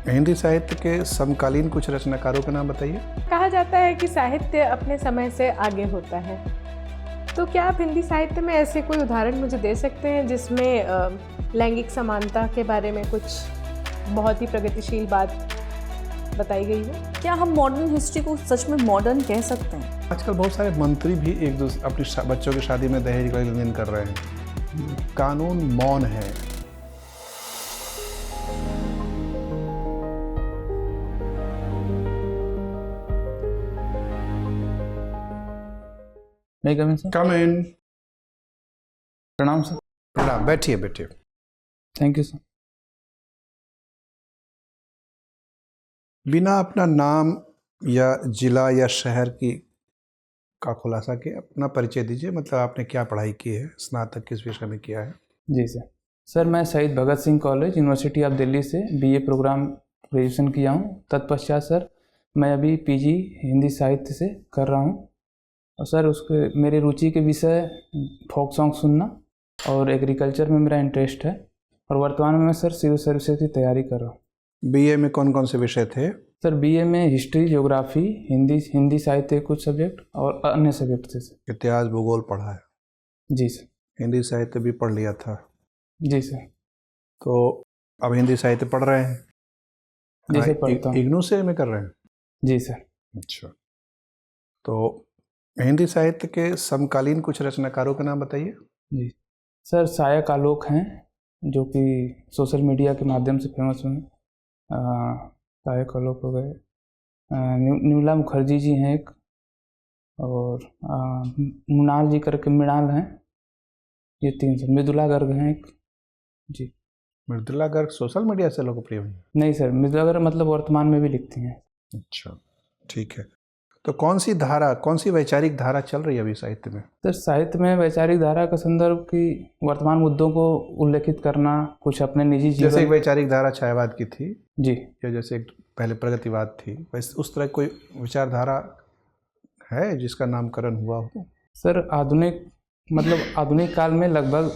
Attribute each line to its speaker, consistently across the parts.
Speaker 1: हिंदी साहित्य के समकालीन कुछ रचनाकारों का नाम बताइए।
Speaker 2: कहा जाता है कि साहित्य अपने समय से आगे होता है, तो क्या आप हिंदी साहित्य में ऐसे कोई उदाहरण मुझे दे सकते हैं जिसमें लैंगिक समानता के बारे में कुछ बहुत ही प्रगतिशील बात बताई गई है?
Speaker 3: क्या हम मॉडर्न हिस्ट्री को सच में मॉडर्न कह सकते हैं?
Speaker 1: आजकल बहुत सारे मंत्री भी एक दूसरे अपनी बच्चों की शादी में दहेज का लेन देन कर रहे हैं। कानून मौन है।
Speaker 4: नहीं कम इन सर।
Speaker 1: कम इन।
Speaker 4: प्रणाम सर।
Speaker 1: प्रणाम, बैठिए बैठिए।
Speaker 4: Thank you sir.
Speaker 1: बिना अपना नाम या जिला या शहर का खुलासा किए अपना परिचय दीजिए। मतलब आपने क्या पढ़ाई की है, स्नातक किस विषय में किया है?
Speaker 4: जी सर। सर मैं Shaheed Bhagat Singh college university of Delhi से बीए प्रोग्राम ग्रेजुएशन किया हूँ। तत्पश्चात सर मैं अभी पीजी हिंदी साहित्य से कर रहा हूँ। और सर उसके मेरी रुचि के विषय फोक सॉन्ग सुनना और एग्रीकल्चर में मेरा इंटरेस्ट है। और वर्तमान में मैं सर सिविल सर्विसेज की तैयारी कर रहा हूँ।
Speaker 1: बीए में कौन कौन से विषय थे?
Speaker 4: सर बीए में हिस्ट्री, ज्योग्राफी, हिंदी साहित्य कुछ सब्जेक्ट और अन्य सब्जेक्ट थे सर।
Speaker 1: इतिहास, भूगोल पढ़ा है?
Speaker 4: जी सर।
Speaker 1: हिंदी साहित्य भी पढ़ लिया था?
Speaker 4: जी सर।
Speaker 1: तो अब हिंदी साहित्य पढ़ रहे हैं?
Speaker 4: जी सर पढ़ता हूँ।
Speaker 1: इग्नू से में कर रहे हैं?
Speaker 4: जी सर।
Speaker 1: अच्छा, तो हिंदी साहित्य के समकालीन कुछ रचनाकारों का नाम बताइए।
Speaker 4: जी सर, सायक आलोक हैं जो कि सोशल मीडिया के माध्यम से फेमस हुए हैं। सायक आलोक हो गए, निर्मला मुखर्जी जी हैं एक, और मृणाल जी करके मृणाल हैं, ये तीन सर। मृदुला गर्ग हैं एक। जी।
Speaker 1: मृदुला गर्ग सोशल मीडिया से लोकप्रिय हुई?
Speaker 4: नहीं सर, मृदुला गर्ग मतलब वर्तमान में भी लिखती हैं।
Speaker 1: अच्छा, ठीक है। तो कौन सी वैचारिक धारा चल रही है अभी साहित्य में?
Speaker 4: सर साहित्य में वैचारिक धारा का संदर्भ की वर्तमान मुद्दों को उल्लेखित करना, कुछ अपने निजी जीवन।
Speaker 1: जैसे एक वैचारिक धारा छायावाद की थी
Speaker 4: जी,
Speaker 1: या जैसे एक पहले प्रगतिवाद थी, वैसे उस तरह कोई विचारधारा है जिसका नामकरण हुआ हो?
Speaker 4: सर आधुनिक काल में लगभग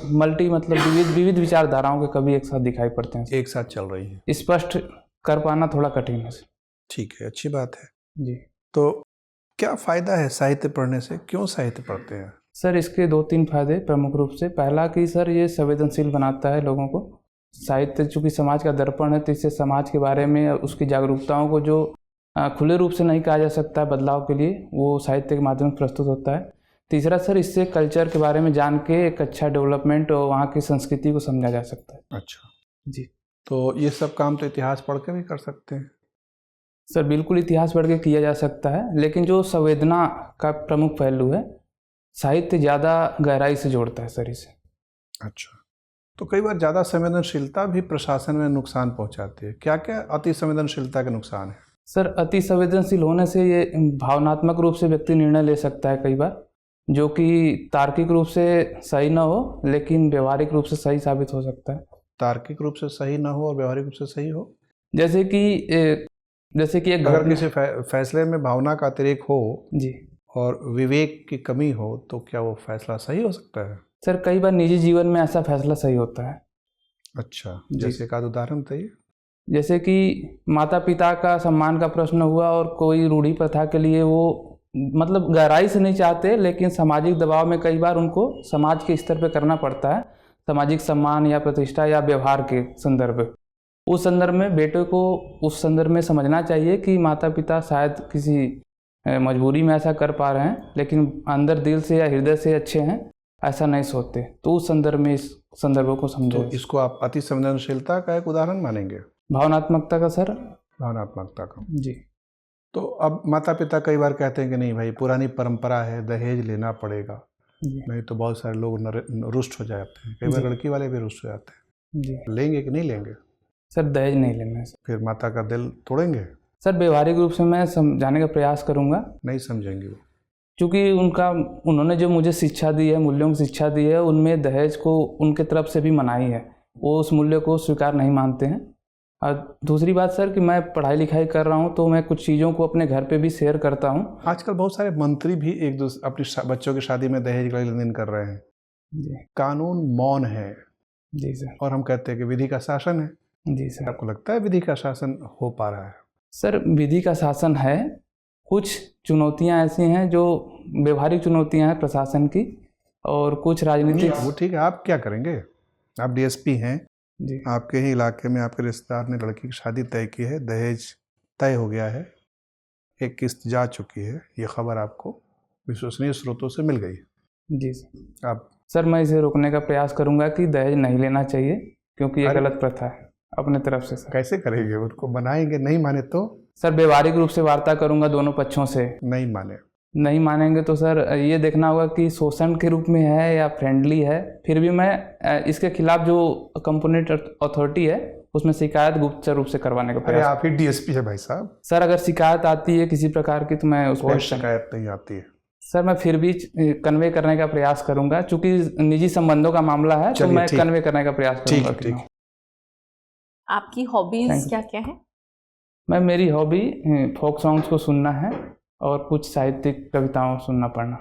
Speaker 4: विविध विचारधाराओं के कवि एक साथ दिखाई पड़ते हैं।
Speaker 1: एक साथ चल रही है,
Speaker 4: स्पष्ट कर पाना थोड़ा कठिन है।
Speaker 1: ठीक है, अच्छी बात है।
Speaker 4: जी।
Speaker 1: तो क्या फ़ायदा है साहित्य पढ़ने से? क्यों साहित्य पढ़ते हैं?
Speaker 4: सर इसके 2-3 फायदे प्रमुख रूप से। पहला कि सर ये संवेदनशील बनाता है लोगों को। साहित्य चूँकि समाज का दर्पण है, तो इससे समाज के बारे में उसकी जागरूकताओं को जो खुले रूप से नहीं कहा जा सकता है बदलाव के लिए, वो साहित्य के माध्यम से प्रस्तुत होता है। तीसरा सर, इससे कल्चर के बारे में जान के एक अच्छा डेवलपमेंट और वहाँ की संस्कृति को समझा जा सकता है।
Speaker 1: अच्छा
Speaker 4: जी।
Speaker 1: तो ये सब काम तो इतिहास पढ़ के भी कर सकते हैं?
Speaker 4: सर बिल्कुल इतिहास पढ़ के किया जा सकता है, लेकिन जो संवेदना का प्रमुख पहलू है, साहित्य ज़्यादा गहराई से जोड़ता है सर इसे।
Speaker 1: अच्छा, तो कई बार ज़्यादा संवेदनशीलता भी प्रशासन में नुकसान पहुंचाती है। क्या क्या अति संवेदनशीलता के नुकसान है?
Speaker 4: सर अति संवेदनशील होने से ये भावनात्मक रूप से व्यक्ति निर्णय ले सकता है कई बार, जो कि तार्किक रूप से सही ना हो लेकिन व्यवहारिक रूप से सही साबित हो सकता है।
Speaker 1: तार्किक रूप से सही ना हो और व्यवहारिक रूप से सही हो?
Speaker 4: जैसे कि एक
Speaker 1: अगर किसी फैसले में भावना का अतिरेक हो
Speaker 4: जी
Speaker 1: और विवेक की कमी हो तो क्या वो फैसला सही हो सकता है?
Speaker 4: सर, कई बार निजी जीवन में ऐसा फैसला सही होता है।
Speaker 1: अच्छा, जैसे एक आध उदाहरण बताइए।
Speaker 4: जैसे कि माता पिता का सम्मान का प्रश्न हुआ और कोई रूढ़ी प्रथा के लिए वो गहराई से नहीं चाहते, लेकिन सामाजिक दबाव में कई बार उनको समाज के स्तर पे करना पड़ता है, सामाजिक सम्मान या प्रतिष्ठा या व्यवहार के संदर्भ में। उस संदर्भ में बेटे को उस संदर्भ में समझना चाहिए कि माता पिता शायद किसी मजबूरी में ऐसा कर पा रहे हैं, लेकिन अंदर दिल से या हृदय से अच्छे हैं, ऐसा नहीं सोचते। तो उस संदर्भ में इस संदर्भों को समझो।
Speaker 1: तो इसको आप अति संवेदनशीलता का एक उदाहरण मानेंगे?
Speaker 4: भावनात्मकता का सर?
Speaker 1: भावनात्मकता का
Speaker 4: जी।
Speaker 1: तो अब माता पिता कई बार कहते हैं कि नहीं भाई, पुरानी परंपरा है, दहेज लेना पड़ेगा, नहीं तो बहुत सारे लोग रुष्ट हो जाते हैं। कई बार लड़की वाले भी रुष्ट हो जाते हैं।
Speaker 4: जी।
Speaker 1: लेंगे कि नहीं लेंगे?
Speaker 4: सर दहेज नहीं लेना है।
Speaker 1: फिर माता का दिल तोड़ेंगे?
Speaker 4: सर व्यवहारिक रूप से मैं समझाने का प्रयास करूंगा।
Speaker 1: नहीं समझेंगे वो?
Speaker 4: क्योंकि उन्होंने जो मुझे शिक्षा दी है, मूल्यों की शिक्षा दी है, उनमें दहेज को उनके तरफ से भी मनाही है। वो उस मूल्य को स्वीकार नहीं मानते हैं। और दूसरी बात सर कि मैं पढ़ाई लिखाई कर रहा हूँ, तो मैं कुछ चीज़ों को अपने घर पे भी शेयर करता हूँ।
Speaker 1: आजकल बहुत सारे मंत्री भी एक दूसरे अपनी बच्चों की शादी में दहेज का लेन देन कर रहे हैं।
Speaker 4: जी।
Speaker 1: कानून मौन है।
Speaker 4: जी सर।
Speaker 1: और हम कहते हैं कि विधि का शासन है।
Speaker 4: जी सर।
Speaker 1: आपको लगता है विधि का शासन हो पा रहा है?
Speaker 4: सर विधि का शासन है, कुछ चुनौतियां ऐसी हैं जो व्यवहारिक चुनौतियां हैं प्रशासन की, और कुछ राजनीतिक।
Speaker 1: वो ठीक है, आप क्या करेंगे? आप डीएसपी हैं
Speaker 4: जी
Speaker 1: आपके ही इलाके में आपके रिश्तेदार ने लड़की की शादी तय की है, दहेज तय हो गया है, एक किस्त जा चुकी है, ये खबर आपको विश्वसनीय स्रोतों से मिल गई।
Speaker 4: जी सर।
Speaker 1: आप
Speaker 4: सर मैं इसे रोकने का प्रयास करूंगा कि दहेज नहीं लेना चाहिए, क्योंकि ये
Speaker 1: अरे!
Speaker 4: गलत प्रथा है अपने तरफ से सर।
Speaker 1: कैसे करेंगे? उनको मनाएंगे, नहीं माने तो?
Speaker 4: सर व्यवहारिक रूप से वार्ता करूंगा दोनों पक्षों से।
Speaker 1: नहीं माने
Speaker 4: नहीं मानेंगे तो सर ये देखना होगा कि शोषण के रूप में है या फ्रेंडली है। फिर भी मैं इसके खिलाफ जो कंपोनेंट अथॉरिटी है उसमें शिकायत गुप्तचर रूप से करवाने का
Speaker 1: अरे
Speaker 4: प्रयास।
Speaker 1: आप ही डीएसपी है भाई साहब।
Speaker 4: सर अगर शिकायत आती है किसी प्रकार की तो मैं उस
Speaker 1: कोई
Speaker 4: पर
Speaker 1: शिकायत नहीं आती है।
Speaker 4: सर मैं फिर भी कन्वे करने का प्रयास करूंगा, चूंकि निजी संबंधों का मामला है तो
Speaker 1: चलिए,
Speaker 4: मैं
Speaker 1: ठीक।
Speaker 4: कन्वे करने का प्रयास करूंगा।
Speaker 1: ठीक।
Speaker 3: आपकी हॉबीज
Speaker 4: Thank you.
Speaker 3: क्या क्या है?
Speaker 4: मैं मेरी हॉबी फोक सॉन्ग्स को सुनना है और कुछ साहित्यिक कविताओं सुनना पढ़ना।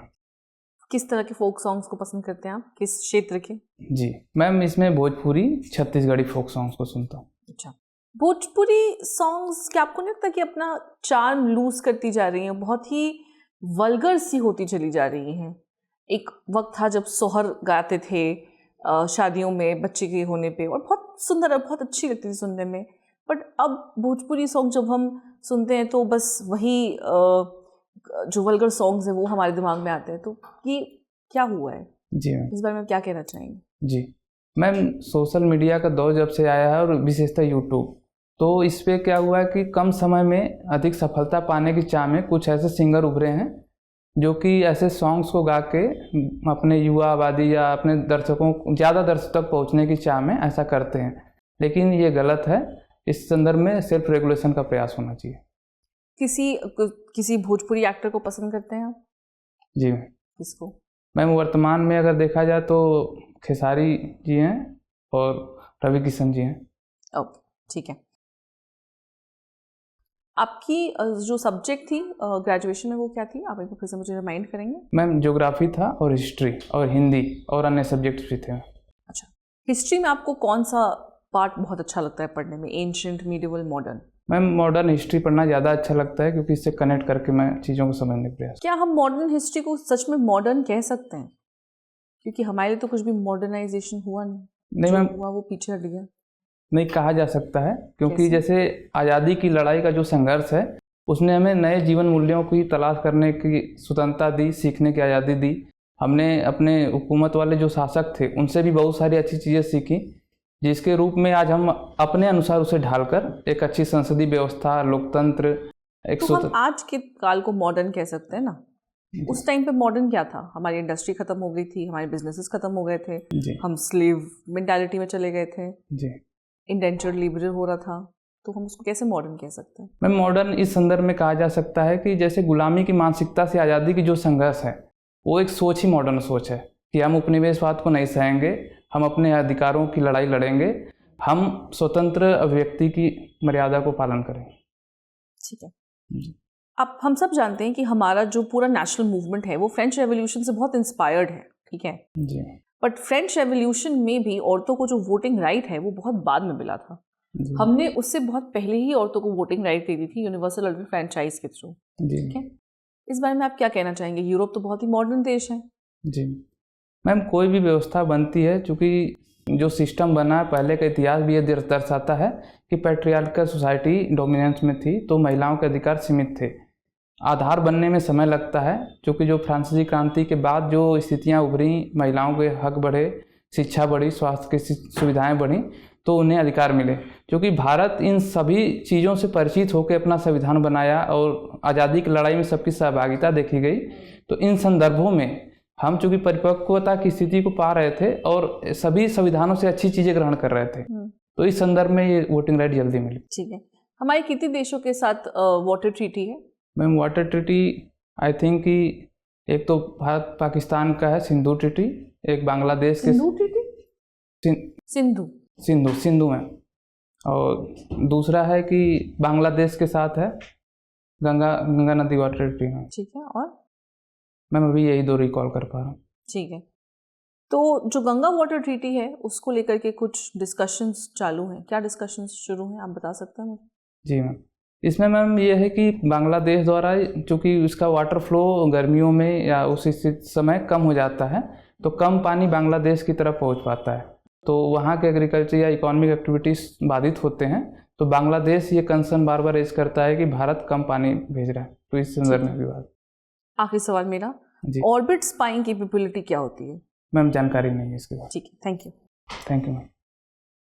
Speaker 3: किस तरह के फोक सॉन्ग्स को पसंद करते हैं आप, किस क्षेत्र के?
Speaker 4: जी मैम इसमें भोजपुरी छत्तीसगढ़ी फोक सॉन्ग्स को सुनता हूँ।
Speaker 3: अच्छा, भोजपुरी सॉन्ग्स क्या आपको नहीं लगता कि अपना चार्म लूज करती जा रही हैं, बहुत ही वल्गर सी होती चली जा रही हैं? एक वक्त था जब सोहर गाते थे शादियों में बच्चे के होने पे, और बहुत सुंदर और बहुत अच्छी लगती थी सुनने में। बट अब भोजपुरी सॉन्ग जब हम सुनते हैं तो बस वही जो वल्गर सॉन्ग्स हैं वो हमारे दिमाग में आते हैं। तो ये क्या हुआ है?
Speaker 4: जी मैम।
Speaker 3: इस बारे में आप क्या कहना चाहेंगे?
Speaker 4: जी मैम सोशल मीडिया का दौर जब से आया है और विशेषतः यूट्यूब, तो इस पे क्या हुआ है कि कम समय में अधिक सफलता पाने की चाह में कुछ ऐसे सिंगर उभरे हैं जो कि ऐसे सॉन्ग्स को गा के अपने युवा आबादी या अपने दर्शकों ज़्यादा दर्शक तक पहुंचने की चाह में ऐसा करते हैं, लेकिन ये गलत है। इस संदर्भ में सेल्फ रेगुलेशन का प्रयास होना चाहिए।
Speaker 3: किसी भोजपुरी एक्टर को पसंद करते हैं आप?
Speaker 4: जी मैम।
Speaker 3: किसको?
Speaker 4: मैम वर्तमान में अगर देखा जाए तो खेसारी जी हैं और रवि किशन जी हैं।
Speaker 3: ओके, ठीक है। आपकी जो सब्जेक्ट थी ग्रेजुएशन में वो क्या थी? आप एक बार फिर से मुझे रिमाइंड करेंगे?
Speaker 4: मैम ज्योग्राफी था और हिस्ट्री और हिंदी और अन्य सब्जेक्ट्स भी थे।
Speaker 3: अच्छा, हिस्ट्री में आपको कौन सा पार्ट बहुत अच्छा लगता है पढ़ने में? Ancient, medieval, modern?
Speaker 4: Ma'am modern history पढ़ना ज़्यादा अच्छा लगता है क्योंकि इससे कनेक्ट करके मैं चीज़ों को समझने का प्रयास।
Speaker 3: क्या हम मॉडर्न हिस्ट्री को सच में मॉडर्न कह सकते हैं? क्योंकि हमारे लिए तो कुछ भी मॉडर्नाइजेशन हुआ नहीं
Speaker 4: मैम
Speaker 3: हुआ वो पीछे हट गया।
Speaker 4: नहीं कहा जा सकता है, क्योंकि
Speaker 3: कैसे?
Speaker 4: जैसे आज़ादी की लड़ाई का जो संघर्ष है उसने हमें नए जीवन मूल्यों की तलाश करने की स्वतंत्रता दी, सीखने की आज़ादी दी। हमने अपने हुकूमत वाले जो शासक थे उनसे भी बहुत सारी अच्छी चीज़ें सीखी, जिसके रूप में आज हम अपने अनुसार उसे ढालकर एक अच्छी संसदीय व्यवस्था, लोकतंत्र, एक
Speaker 3: तो हम आज के काल को मॉडर्न कह सकते हैं ना? उस टाइम पे मॉडर्न क्या था? हमारी इंडस्ट्री खत्म हो गई थी, हमारे बिजनेसेस खत्म हो गए थे,
Speaker 4: जी
Speaker 3: हम स्लेव मेंटालिटी में चले गए थे,
Speaker 4: जी
Speaker 3: इंडेंचर्ड लेबर हो रहा था, तो हम उसको कैसे मॉडर्न कह सकते हैं?
Speaker 4: मैम मॉडर्न इस संदर्भ में कहा जा सकता है कि जैसे गुलामी की मानसिकता से आज़ादी की जो संघर्ष है वो एक सोच ही मॉडर्न सोच है कि हम उपनिवेशवाद को नहीं सहेंगे, हम अपने अधिकारों की लड़ाई लड़ेंगे, हम स्वतंत्र अभिव्यक्ति की मर्यादा को पालन करेंगे।
Speaker 3: ठीक है।
Speaker 4: जी।
Speaker 3: अब हम सब जानते हैं कि हमारा जो पूरा नेशनल मूवमेंट है वो फ्रेंच रेवोल्यूशन से बहुत इंस्पायर्ड है, ठीक है?
Speaker 4: जी
Speaker 3: बट फ्रेंच रेवोल्यूशन में भी औरतों को जो वोटिंग राइट है वो बहुत बाद में मिला था।
Speaker 4: जी
Speaker 3: हमने उससे बहुत पहले ही औरतों को वोटिंग राइट दे दी थी यूनिवर्सल अडल्ट फ्रेंचाइज के थ्रू,
Speaker 4: जी
Speaker 3: ठीक है? इस बारे में आप क्या कहना चाहेंगे? यूरोप तो बहुत ही मॉडर्न देश है।
Speaker 4: जी मैम कोई भी व्यवस्था बनती है, चूँकि जो सिस्टम बना है पहले का इतिहास भी ये दर्शाता है कि पैट्रियार्कल सोसाइटी डोमिनेंस में थी तो महिलाओं के अधिकार सीमित थे। आधार बनने में समय लगता है, क्योंकि जो फ्रांसीसी क्रांति के बाद जो स्थितियां उभरी, महिलाओं के हक बढ़े, शिक्षा बढ़ी, स्वास्थ्य की सुविधाएं बढ़ी, तो उन्हें अधिकार मिले। क्योंकि भारत इन सभी चीज़ों से परिचित होकर अपना संविधान बनाया और आज़ादी की लड़ाई में सबकी सहभागिता देखी गई, तो इन संदर्भों में हम चूँकि परिपक्वता की स्थिति को पा रहे थे और सभी संविधानों से अच्छी चीज़ें ग्रहण कर रहे थे, तो इस संदर्भ में ये वोटिंग राइट जल्दी मिली।
Speaker 3: ठीक है। हमारी कितने देशों के साथ वाटर ट्रीटी है?
Speaker 4: Ma'am water treaty I think कि एक तो भारत पाकिस्तान का है सिंधु ट्रीटी, एक बांग्लादेश के
Speaker 3: सिंधु ट्रीटी? सिंधु
Speaker 4: में, और दूसरा है कि बांग्लादेश के साथ है गंगा नदी वाटर ट्रीटी में।
Speaker 3: ठीक है। और
Speaker 4: मैम अभी यही दो रिकॉल कर पा रहा हूँ।
Speaker 3: ठीक है। तो जो गंगा वाटर ट्रीटी है उसको लेकर के कुछ डिस्कशंस चालू हैं, क्या डिस्कशंस शुरू हैं, आप बता सकते हैं मुझे?
Speaker 4: जी मैम, इसमें मैम ये है कि बांग्लादेश द्वारा चूँकि उसका वाटर फ्लो गर्मियों में या उसी समय कम हो जाता है, तो कम पानी बांग्लादेश की तरफ पहुंच पाता है, तो वहाँ के एग्रीकल्चर या इकोनॉमिक एक्टिविटीज़ बाधित होते हैं। तो बांग्लादेश ये कंसर्न बार बार रेज करता है कि भारत कम पानी भेज रहा है, तो इस संदर्भ में भी बात।
Speaker 3: आखिरी सवाल मेरा,
Speaker 4: जी
Speaker 3: ऑर्बिट स्पाइंग कैपेबिलिटी क्या होती है?
Speaker 4: मैम, जानकारी नहीं है इसके बारे
Speaker 3: ठीक है, थैंक यू।
Speaker 4: में। Thank you ma'am.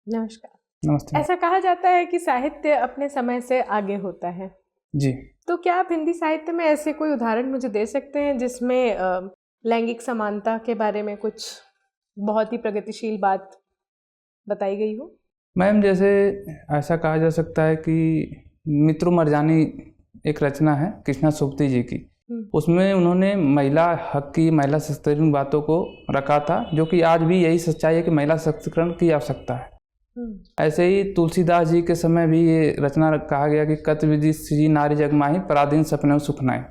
Speaker 2: नमस्कार।
Speaker 4: नमस्ते।
Speaker 2: ऐसा कहा जाता है कि साहित्य अपने समय से आगे होता है,
Speaker 4: जी
Speaker 2: तो क्या आप हिंदी साहित्य में ऐसे कोई उदाहरण मुझे दे सकते हैं जिसमें लैंगिक समानता के बारे में कुछ बहुत ही प्रगतिशील बात बताई गई हो?
Speaker 4: मैम, जैसे ऐसा कहा जा सकता है कि मित्रु मरजानी एक रचना है कृष्णा सोपती जी की, उसमें उन्होंने महिला हक की, महिला सशक्तिकरण बातों को रखा था, जो कि आज भी यही सच्चाई है कि महिला सशक्तिकरण की आवश्यकता है। ऐसे ही तुलसीदास जी के समय भी ये रचना कहा गया कि कत विधि श्री नारी जगमाही पराधीन सपने सुखनाए,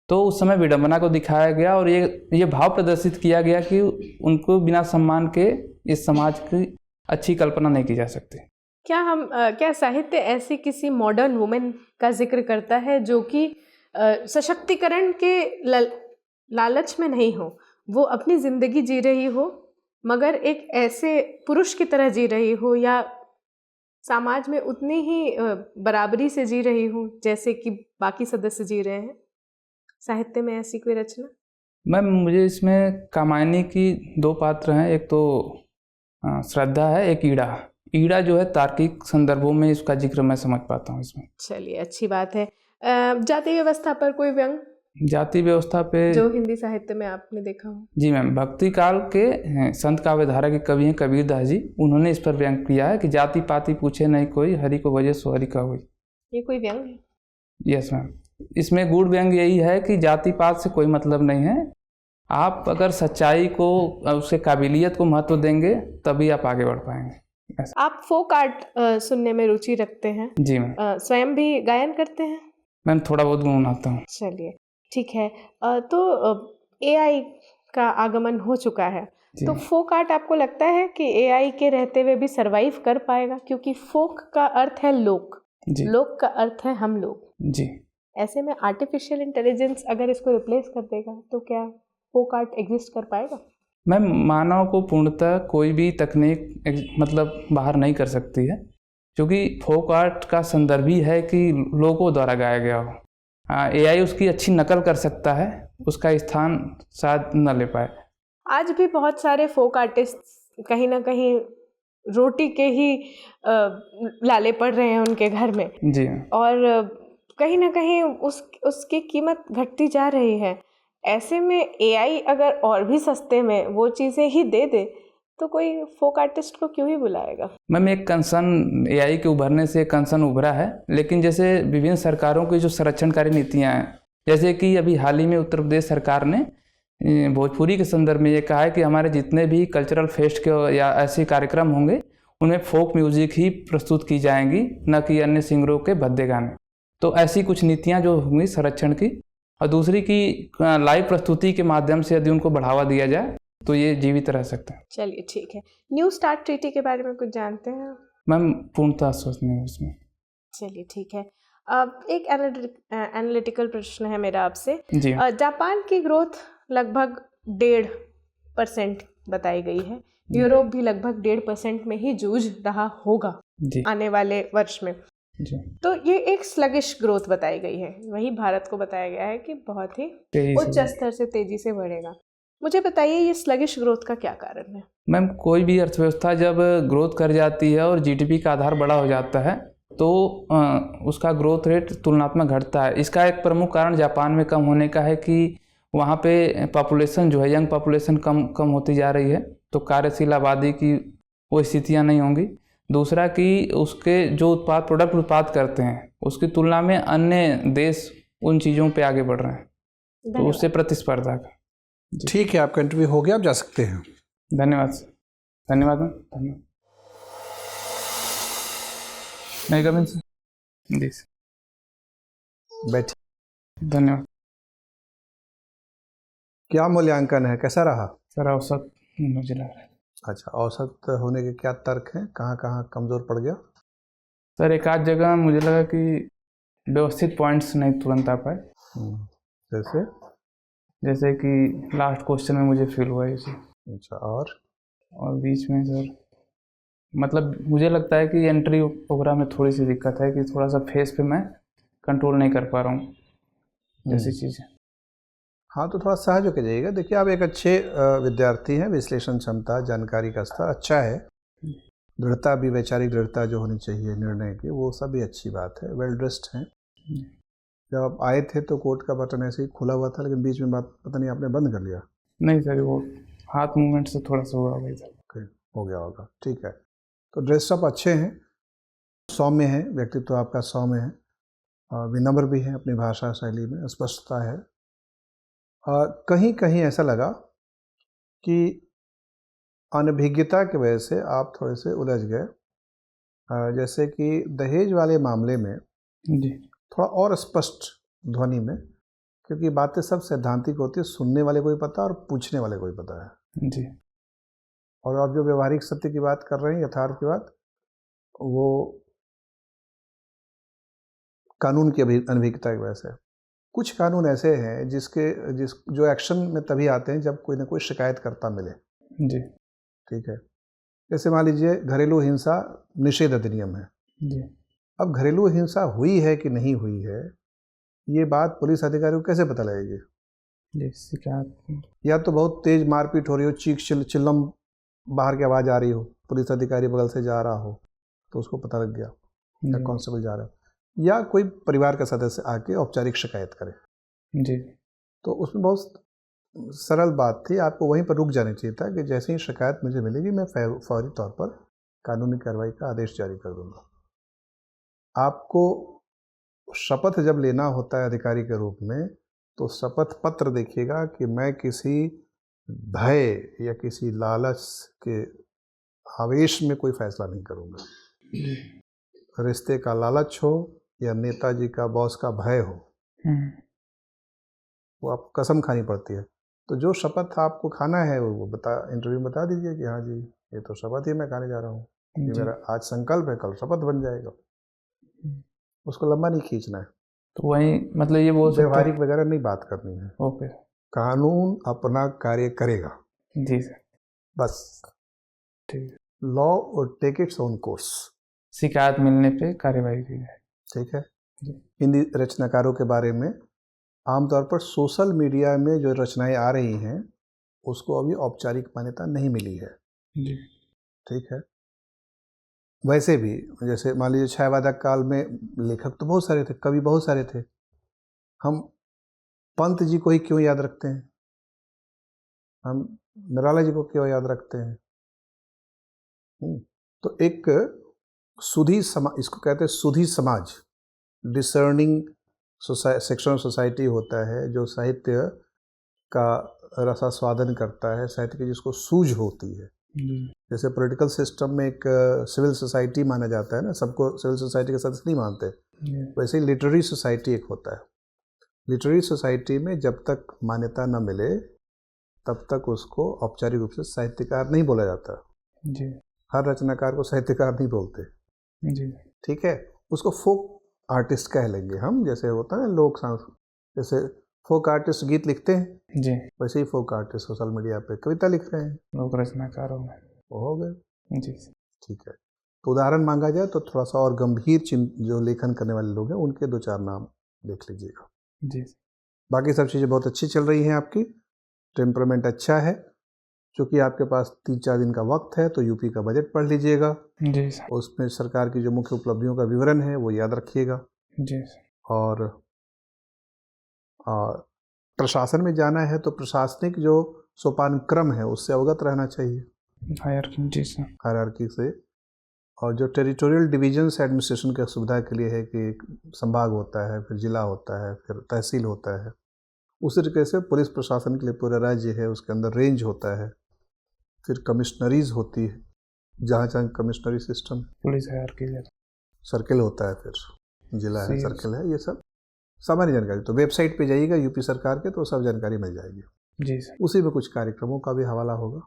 Speaker 4: तो उस समय विडंबना को दिखाया गया और ये भाव प्रदर्शित किया गया कि उनको बिना सम्मान के इस समाज की अच्छी कल्पना नहीं की जा सकती।
Speaker 2: क्या साहित्य ऐसी किसी मॉडर्न वुमेन का जिक्र करता है जो कि सशक्तिकरण के लालच में नहीं हो, वो अपनी ज़िंदगी जी रही हो मगर एक ऐसे पुरुष की तरह जी रही हो या समाज में उतनी ही बराबरी से जी रही हो जैसे कि बाकी सदस्य जी रहे हैं? साहित्य में ऐसी कोई रचना?
Speaker 4: मैम, मुझे इसमें कामायनी की दो पात्र हैं, एक तो श्रद्धा है, एक ईड़ा। ईड़ा जो है तार्किक संदर्भों में इसका जिक्र मैं समझ पाता हूँ इसमें।
Speaker 2: चलिए, अच्छी बात है। जाति व्यवस्था पर कोई व्यंग?
Speaker 4: जाति व्यवस्था पे
Speaker 2: जो हिंदी साहित्य में आपने देखा हो?
Speaker 4: जी मैम, भक्ति काल के संत काव्यधारा के कवि हैं कबीरदास जी, उन्होंने इस पर व्यंग किया है कि जाति पाति पूछे नहीं कोई, हरि को वजह सो हरि का हुई।
Speaker 2: ये कोई व्यंग है?
Speaker 4: यस मैम, इसमें गूढ़ व्यंग यही है कि जाति पात से कोई मतलब नहीं है, आप अगर सच्चाई को, उसके काबिलियत को महत्व देंगे तभी आप आगे बढ़ पाएंगे।
Speaker 2: आप फोक आर्ट सुनने में रुचि रखते हैं?
Speaker 4: जी मैम।
Speaker 2: स्वयं भी गायन करते हैं?
Speaker 4: मैम, थोड़ा बहुत गुनगुनाता हूँ।
Speaker 2: चलिए, ठीक है। तो एआई का आगमन हो चुका है, तो फोक आर्ट आपको लगता है कि एआई के रहते हुए भी सरवाइव कर पाएगा? क्योंकि फोक का अर्थ है लोक, लोक का अर्थ है हम लोग
Speaker 4: जी।
Speaker 2: ऐसे में आर्टिफिशियल इंटेलिजेंस अगर इसको रिप्लेस कर देगा तो क्या फोक आर्ट एग्जिस्ट कर पाएगा?
Speaker 4: मैम, मानव को पूर्णतः कोई भी तकनीक मतलब बाहर नहीं कर सकती है, क्योंकि फोक आर्ट का संदर्भ ही है कि लोगों द्वारा गाया गया हो। एआई उसकी अच्छी नकल कर सकता है, उसका स्थान शायद न ले पाए।
Speaker 2: आज भी बहुत सारे फोक आर्टिस्ट कहीं ना कहीं रोटी के ही लाले पड़ रहे हैं उनके घर में
Speaker 4: जी,
Speaker 2: और कहीं ना कहीं उसकी कीमत घटती जा रही है। ऐसे में एआई अगर और भी सस्ते में वो चीज़ें ही दे दे तो कोई फोक आर्टिस्ट को क्यों ही बुलाएगा?
Speaker 4: मैम, एक कंसर्न एआई के उभरने से कंसर्न उभरा है, लेकिन जैसे विभिन्न सरकारों की जो संरक्षणकारी नीतियां हैं, जैसे कि अभी हाल ही में उत्तर प्रदेश सरकार ने भोजपुरी के संदर्भ में ये कहा है कि हमारे जितने भी कल्चरल फेस्ट के या ऐसे कार्यक्रम होंगे उनमें फोक म्यूजिक ही प्रस्तुत की जाएंगी, न कि अन्य सिंगरों के भद्दे गाने। तो ऐसी कुछ नीतियाँ जो होंगी संरक्षण की, और दूसरी की लाइव प्रस्तुति के माध्यम से यदि उनको बढ़ावा दिया जाए तो ये जीवित रह सकते हैं।
Speaker 2: चलिए, ठीक है। न्यू स्टार्ट ट्रीटी के बारे में कुछ जानते हैं?
Speaker 4: मैम, पूर्णतः आश्वस्त नहीं हूँ इसमें।
Speaker 2: चलिए, ठीक है। अब एक एनालिटिकल प्रश्न है मेरा आपसे
Speaker 4: जी।
Speaker 2: जापान की ग्रोथ लगभग 1.5% बताई गई है, यूरोप भी लगभग 1.5% में ही जूझ रहा होगा आने वाले वर्ष में
Speaker 4: जी।
Speaker 2: तो ये एक स्लगिश ग्रोथ बताई गई है। वहीं भारत को बताया गया है कि बहुत ही उच्च स्तर से तेजी से बढ़ेगा। मुझे बताइए, ये स्लगिश ग्रोथ का क्या कारण है?
Speaker 4: मैम, कोई भी अर्थव्यवस्था जब ग्रोथ कर जाती है और जीडीपी का आधार बड़ा हो जाता है तो उसका ग्रोथ रेट तुलनात्मक घटता है। इसका एक प्रमुख कारण जापान में कम होने का है कि वहाँ पे पॉपुलेशन जो है, यंग पॉपुलेशन कम होती जा रही है, तो कार्यशील आबादी की वो स्थितियाँ नहीं होंगी। दूसरा कि उसके जो प्रोडक्ट उत्पाद करते हैं उसकी तुलना में अन्य देश उन चीज़ों पे आगे बढ़ रहे हैं, तो उससे प्रतिस्पर्धा का।
Speaker 1: ठीक है, आपका इंटरव्यू हो गया, आप जा सकते हैं।
Speaker 4: धन्यवाद सर। धन्यवाद मैम। धन्यवाद। नहीं कमिंग सर? जी सर।
Speaker 1: बैठ।
Speaker 4: धन्यवाद।
Speaker 1: क्या मूल्यांकन है, कैसा रहा?
Speaker 4: सर औसत मुझे लग रहा है।
Speaker 1: अच्छा, औसत होने के क्या तर्क हैं, कहाँ कहाँ कमज़ोर पड़ गया?
Speaker 4: सर एक आध जगह मुझे लगा कि व्यवस्थित पॉइंट्स नहीं तुरंत आ पाए,
Speaker 1: जैसे?
Speaker 4: जैसे कि लास्ट क्वेश्चन में मुझे फील हुआ इसे।
Speaker 1: अच्छा, और
Speaker 4: बीच में सर मतलब मुझे लगता है कि एंट्री वगैरह में थोड़ी सी दिक्कत है कि थोड़ा सा फेस पे मैं कंट्रोल नहीं कर पा रहा हूँ, जैसी चीज़ें।
Speaker 1: हाँ, तो थोड़ा सहज होकर जाइएगा। देखिए, आप एक अच्छे विद्यार्थी हैं, विश्लेषण क्षमता, जानकारी का स्तर अच्छा है, दृढ़ता भी, वैचारिक दृढ़ता जो होनी चाहिए निर्णय की, वो सब भी अच्छी बात है, वेल ड्रेस्ड हैं। जब आप आए थे तो कोट का बटन ऐसे ही खुला हुआ था, लेकिन बीच में बात पता नहीं आपने बंद कर लिया।
Speaker 4: नहीं सर, वो हाथ मूवमेंट से थोड़ा सा हुआ भाई सर।
Speaker 1: ओके, हो गया होगा, ठीक है। तो ड्रेसअप अच्छे हैं, सौम्य है, व्यक्तित्व आपका सौम्य है, विनम्र भी है, अपनी भाषा शैली में स्पष्टता है। कहीं कहीं ऐसा लगा कि अनभिज्ञता की वजह से आप थोड़े से उलझ गए, जैसे कि दहेज वाले मामले में
Speaker 4: जी
Speaker 1: थोड़ा और स्पष्ट ध्वनि में, क्योंकि बातें सब सैद्धांतिक होती है, सुनने वाले को ही पता और पूछने वाले को ही पता है।
Speaker 4: जी।
Speaker 1: और आप जो व्यवहारिक सत्य की बात कर रहे हैं, यथार्थ की बात, वो कानून की अनभिज्ञता की वजह से। कुछ कानून ऐसे हैं जो एक्शन में तभी आते हैं जब कोई ना कोई शिकायतकर्ता मिले।
Speaker 4: जी
Speaker 1: ठीक है, जैसे मान लीजिए घरेलू हिंसा निषेध अधिनियम है।
Speaker 4: जी।
Speaker 1: अब घरेलू हिंसा हुई है कि नहीं हुई है, ये बात पुलिस अधिकारी को कैसे पता लगेगी?
Speaker 4: जी, शिकायत
Speaker 1: या तो बहुत तेज मारपीट हो रही हो, चीख चिल्लम बाहर की आवाज़ आ रही हो, पुलिस अधिकारी बगल से जा रहा हो तो उसको पता लग गया, या कांस्टेबल जा रहा है, या कोई परिवार का सदस्य आके औपचारिक शिकायत करे।
Speaker 4: जी।
Speaker 1: तो उसमें बहुत सरल बात थी, आपको वहीं पर रुक जाना चाहिए था कि जैसे ही शिकायत मुझे मिलेगी मैं फौरी तौर पर कानूनी कार्रवाई का आदेश जारी कर दूंगा। आपको शपथ जब लेना होता है अधिकारी के रूप में, तो शपथ पत्र देखिएगा कि मैं किसी भय या किसी लालच के आवेश में कोई फैसला नहीं करूंगा। रिश्ते का लालच हो या नेताजी का, बॉस का भय हो, वो आपको कसम खानी पड़ती है। तो जो शपथ आपको खाना है वो इंटरव्यू में बता दीजिए कि हाँ जी, ये तो शपथ ही मैं खाने जा रहा हूँ, ये मेरा आज संकल्प है, कल शपथ बन जाएगा। उसको लंबा नहीं खींचना है।
Speaker 4: तो वही मतलब ये बोल सकते हैं,
Speaker 1: व्यवहारिक वगैरह नहीं बात करनी है।
Speaker 4: ओके,
Speaker 1: कानून अपना कार्य करेगा।
Speaker 4: जी सर,
Speaker 1: बस
Speaker 4: ठीक।
Speaker 1: लॉ और टेक इट्स ओन कोर्स।
Speaker 4: शिकायत मिलने पे कार्यवाही की जाए।
Speaker 1: ठीक है।
Speaker 4: जी।
Speaker 1: हिंदी रचनाकारों के बारे में आमतौर पर सोशल मीडिया में जो रचनाएं आ रही हैं उसको अभी औपचारिक मान्यता नहीं मिली है।
Speaker 4: जी।
Speaker 1: ठीक है। वैसे भी जैसे मान लीजिए छायावादक काल में लेखक तो बहुत सारे थे, कवि बहुत सारे थे, हम पंत जी को ही क्यों याद रखते हैं, हम निराला जी को क्यों याद रखते हैं? तो एक सुधी समाज, इसको कहते हैं सुधी समाज, डिसर्निंग सेक्शन ऑफ सोसाइटी होता है जो साहित्य का रसास्वादन करता है, साहित्य की जिसको सूझ होती है। जैसे पॉलिटिकल सिस्टम में एक सिविल सोसाइटी माना जाता है ना, सबको सिविल सोसाइटी के सदस्य नहीं मानते, वैसे ही लिटरेरी सोसाइटी एक होता है। लिटरेरी सोसाइटी में जब तक मान्यता न मिले तब तक उसको औपचारिक रूप से साहित्यकार नहीं बोला जाता।
Speaker 4: जी।
Speaker 1: हर रचनाकार को साहित्यकार नहीं बोलते।
Speaker 4: जी।
Speaker 1: ठीक है, उसको फोक आर्टिस्ट कह लेंगे हम, जैसे होता है लोक जैसे फोक आर्टिस्ट गीत लिखते हैं,
Speaker 4: जी,
Speaker 1: वैसे ही फोक आर्टिस्ट सोशल मीडिया पे कविता लिख रहे हैं,
Speaker 4: लोक रचनाकारों में
Speaker 1: वो हो गए।
Speaker 4: जी।
Speaker 1: ठीक है, तो उदाहरण मांगा जाए तो थोड़ा सा और गंभीर जो लेखन करने वाले लोग हैं उनके 2-4 नाम देख लीजिएगा।
Speaker 4: जी।
Speaker 1: बाकी सब चीज़ें बहुत अच्छी चल रही हैं आपकी, टेम्परामेंट अच्छा है। चूँकि आपके पास 3-4 दिन का वक्त है तो यूपी का बजट पढ़ लीजिएगा,
Speaker 4: जी सर।
Speaker 1: उसमें सरकार की जो मुख्य उपलब्धियों का विवरण है वो याद रखिएगा।
Speaker 4: जी सर।
Speaker 1: और प्रशासन में जाना है तो प्रशासनिक जो सोपान क्रम है उससे अवगत रहना चाहिए,
Speaker 4: हायरार्की। जी सर।
Speaker 1: हायरार्की से। और जो टेरिटोरियल डिवीजन्स एडमिनिस्ट्रेशन की सुविधा के लिए है कि संभाग होता है, फिर जिला होता है, फिर तहसील होता है, उसी तरीके से पुलिस प्रशासन के लिए पूरा राज्य है, उसके अंदर रेंज होता है, फिर कमिश्नरीज होती है, जहाँ जहाँ कमिश्नरी सिस्टम,
Speaker 4: पुलिस हायरार्की,
Speaker 1: सर्किल होता है, फिर जिला है, सर्किल है, ये सब सामान्य जानकारी। तो वेबसाइट पे जाइएगा यूपी सरकार के, तो सब जानकारी मिल जाएगी।
Speaker 4: जी सर।
Speaker 1: उसी में कुछ कार्यक्रमों का भी हवाला होगा,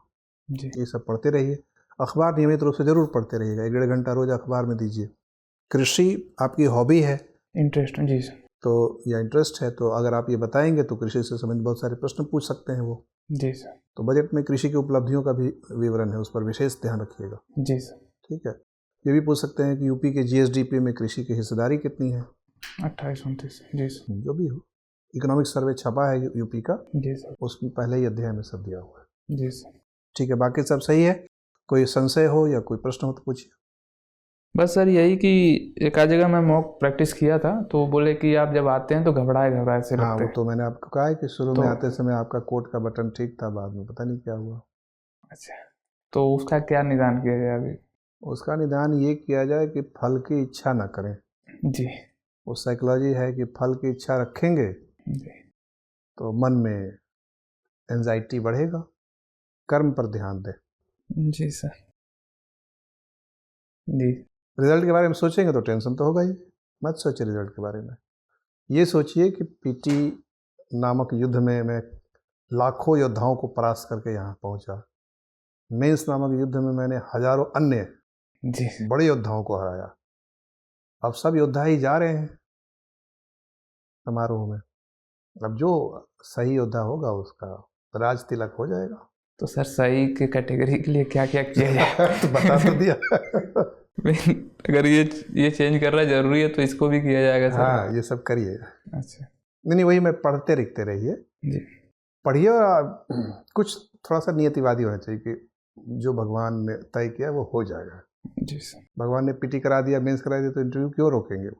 Speaker 4: जी
Speaker 1: ये सब पढ़ते रहिए। अखबार नियमित रूप से ज़रूर पढ़ते रहिएगा, 1 डेढ़ घंटा रोज़ अखबार में दीजिए। कृषि आपकी हॉबी है
Speaker 4: इंटरेस्ट जी सर।
Speaker 1: तो या इंटरेस्ट है, तो अगर आप ये बताएंगे तो कृषि से संबंधित बहुत सारे प्रश्न पूछ सकते हैं वो।
Speaker 4: जी सर।
Speaker 1: तो बजट में कृषि की उपलब्धियों का भी विवरण है, उस पर विशेष ध्यान रखिएगा।
Speaker 4: जी सर।
Speaker 1: ठीक है। ये भी पूछ सकते हैं कि यूपी के जीएसडीपी में कृषि की हिस्सेदारी कितनी है,
Speaker 4: 28-29 जी सर।
Speaker 1: जो भी हो। इकोनॉमिक सर्वे छपा है यूपी का,
Speaker 4: जी सर।
Speaker 1: उसमें पहले ही अध्याय में सब दिया हुआ है।
Speaker 4: जी सर।
Speaker 1: ठीक है, बाकी सब सही है। कोई संशय हो या कोई प्रश्न हो तो पूछिए।
Speaker 4: बस सर यही कि एक आध जगह मैं मॉक प्रैक्टिस किया था तो बोले कि आप जब आते हैं तो घबराए से
Speaker 1: हाँ,
Speaker 4: लगते
Speaker 1: वो
Speaker 4: हैं।
Speaker 1: तो मैंने आपको कहा है कि शुरू में
Speaker 4: तो-
Speaker 1: आते समय आपका कोट का बटन ठीक था, बाद में पता नहीं क्या हुआ।
Speaker 4: अच्छा, तो उसका क्या निदान किया जाए अभी?
Speaker 1: उसका निदान ये किया जाए कि फल की इच्छा ना करें।
Speaker 4: जी
Speaker 1: वो साइकोलॉजी है कि फल की इच्छा रखेंगे
Speaker 4: जी
Speaker 1: तो मन में एंजाइटी बढ़ेगा। कर्म पर ध्यान दें।
Speaker 4: जी सर। जी
Speaker 1: रिजल्ट के बारे में सोचेंगे तो टेंशन तो होगा ही। मत सोचिए रिजल्ट के बारे में। ये सोचिए कि पीटी नामक युद्ध में मैं लाखों योद्धाओं को परास्त करके यहाँ पहुँचा। मेंस नामक युद्ध में मैंने हजारों अन्य
Speaker 4: जी
Speaker 1: बड़े योद्धाओं को हराया। अब सब योद्धा ही जा रहे हैं समारोह में। अब जो सही योद्धा होगा उसका राज तिलक हो जाएगा।
Speaker 4: तो सर सही के कैटेगरी के लिए क्या क्या किया जाए?
Speaker 1: तो बता तो दिया।
Speaker 4: अगर ये चेंज करना जरूरी है तो इसको भी किया जाएगा सर?
Speaker 1: हाँ, ये सब करिए।
Speaker 4: अच्छा
Speaker 1: नहीं, वही मैं पढ़ते लिखते रहिए।
Speaker 4: जी
Speaker 1: पढ़िए और कुछ थोड़ा सा नियतिवादी होना चाहिए कि जो भगवान ने तय किया वो हो जाएगा।
Speaker 4: जी सर।
Speaker 1: भगवान ने पीटी करा दिया, मेंस करा दिया तो इंटरव्यू क्यों रोकेंगे?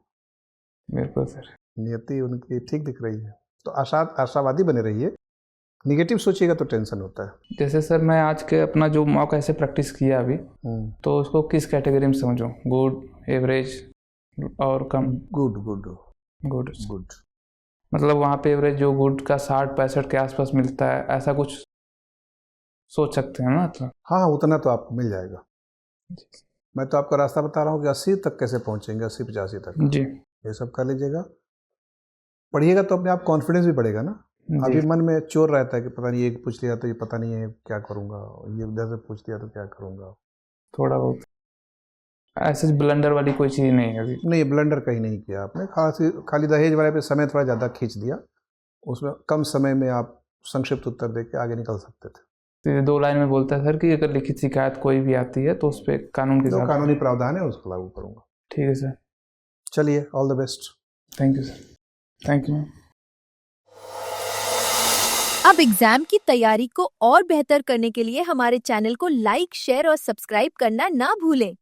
Speaker 4: बिल्कुल सर।
Speaker 1: नियति उनकी ठीक दिख रही है तो आशावादी बने रहिए। निगेटिव सोचिएगा तो टेंशन होता है।
Speaker 4: जैसे सर मैं आज के अपना जो मॉक ऐसे प्रैक्टिस किया अभी, तो उसको किस कैटेगरी में समझूं? गुड, एवरेज और कम?
Speaker 1: Good good
Speaker 4: good.
Speaker 1: गुड।
Speaker 4: मतलब वहाँ पे एवरेज जो गुड का 60-65 के आसपास मिलता है, ऐसा कुछ सोच सकते हैं ना? मतलब
Speaker 1: हाँ, उतना तो आपको मिल जाएगा। मैं तो आपको रास्ता बता रहा हूँ कि 80 तक कैसे पहुँचेंगे, 80-85 तक।
Speaker 4: जी
Speaker 1: ये सब कर लीजिएगा। पढ़िएगा तो अपने आप कॉन्फिडेंस भी बढ़ेगा ना।
Speaker 4: जी
Speaker 1: अभी मन में चोर रहता है कि पता नहीं ये पूछ लिया तो ये पता नहीं है क्या करूँगा, ये उधर से पूछ लिया तो क्या करूँगा।
Speaker 4: थोड़ा बहुत ऐसे ब्लंडर वाली कोई चीज़ नहीं है अभी?
Speaker 1: नहीं, ब्लंडर कहीं नहीं किया आपने। खाली दहेज वाले पे समय थोड़ा ज़्यादा खींच दिया। उसमें कम समय में आप संक्षिप्त उत्तर दे के आगे निकल सकते थे।
Speaker 4: तो ये 2 लाइन में बोलता है सर कि अगर लिखित शिकायत कोई भी आती है तो उस पर कानून के
Speaker 1: जो
Speaker 4: साथ
Speaker 1: कानूनी प्रावधान है उसको लागू करूँगा।
Speaker 4: ठीक है सर।
Speaker 1: चलिए, all the best.
Speaker 4: Thank you sir. Thank you ma'am.
Speaker 5: अब एग्जाम की तैयारी को और बेहतर करने के लिए हमारे चैनल को लाइक, शेयर और सब्सक्राइब करना ना भूलें।